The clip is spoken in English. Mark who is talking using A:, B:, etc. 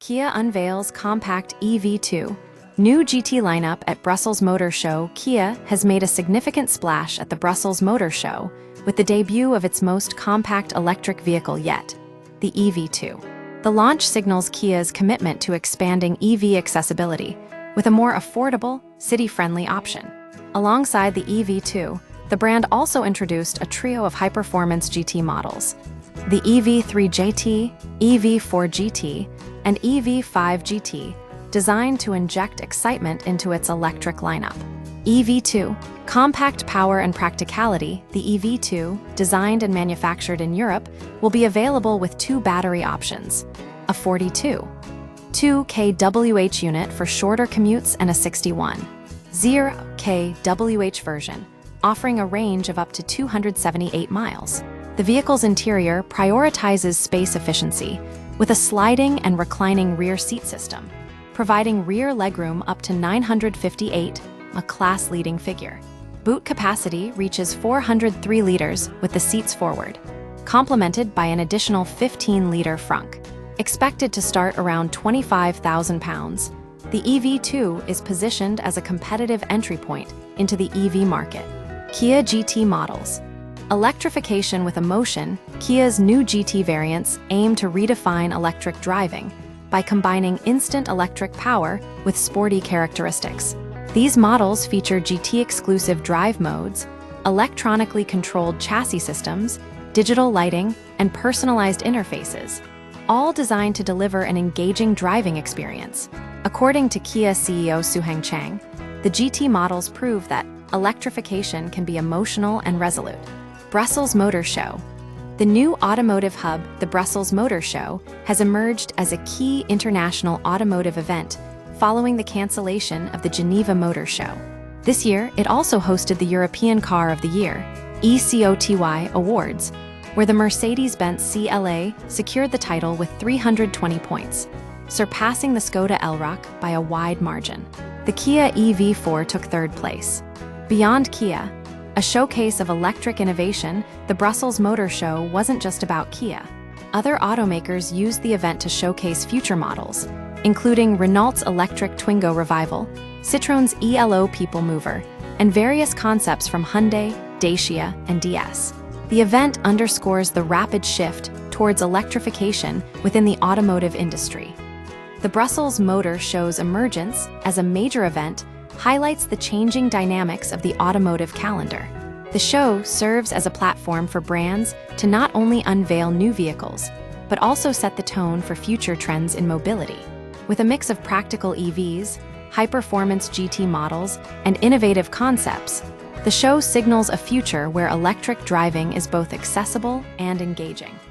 A: Kia unveils compact EV2. New GT lineup at Brussels Motor Show. Kia has made a significant splash at the Brussels Motor Show with the debut of its most compact electric vehicle yet, the EV2. The launch signals Kia's commitment to expanding EV accessibility with a more affordable, city-friendly option. Alongside the EV2, the brand also introduced a trio of high-performance GT models: the EV3 GT, EV4 GT, and EV5 GT, designed to inject excitement into its electric lineup. EV2, compact power and practicality. The EV2, designed and manufactured in Europe, will be available with two battery options: a 42 kWh unit for shorter commutes and a 61 kWh version, offering a range of up to 278 miles. The vehicle's interior prioritizes space efficiency with a sliding and reclining rear seat system, providing rear legroom up to 958, a class-leading figure. Boot capacity reaches 403 liters with the seats forward, complemented by an additional 15-liter frunk. Expected to start around £25,000, the EV2 is positioned as a competitive entry point into the EV market. Kia GT models. Electrification with emotion. Kia's new GT variants aim to redefine electric driving by combining instant electric power with sporty characteristics. These models feature GT-exclusive drive modes, electronically controlled chassis systems, digital lighting, and personalized interfaces, all designed to deliver an engaging driving experience. According to Kia CEO Suheng Chang, the GT models prove that electrification can be emotional and resolute. Brussels Motor Show. The new automotive hub, the Brussels Motor Show, has emerged as a key international automotive event following the cancellation of the Geneva Motor Show. This year, it also hosted the European Car of the Year, ECOTY Awards, where the Mercedes-Benz CLA secured the title with 320 points, surpassing the Skoda Elroq by a wide margin. The Kia EV4 took third place. Beyond Kia, a showcase of electric innovation, the Brussels Motor Show wasn't just about Kia. Other automakers used the event to showcase future models, including Renault's electric Twingo Revival, Citroën's ELO People Mover, and various concepts from Hyundai, Dacia, and DS. The event underscores the rapid shift towards electrification within the automotive industry. The Brussels Motor Show's emergence as a major event highlights the changing dynamics of the automotive calendar. The show serves as a platform for brands to not only unveil new vehicles, but also set the tone for future trends in mobility. With a mix of practical EVs, high-performance GT models, and innovative concepts, the show signals a future where electric driving is both accessible and engaging.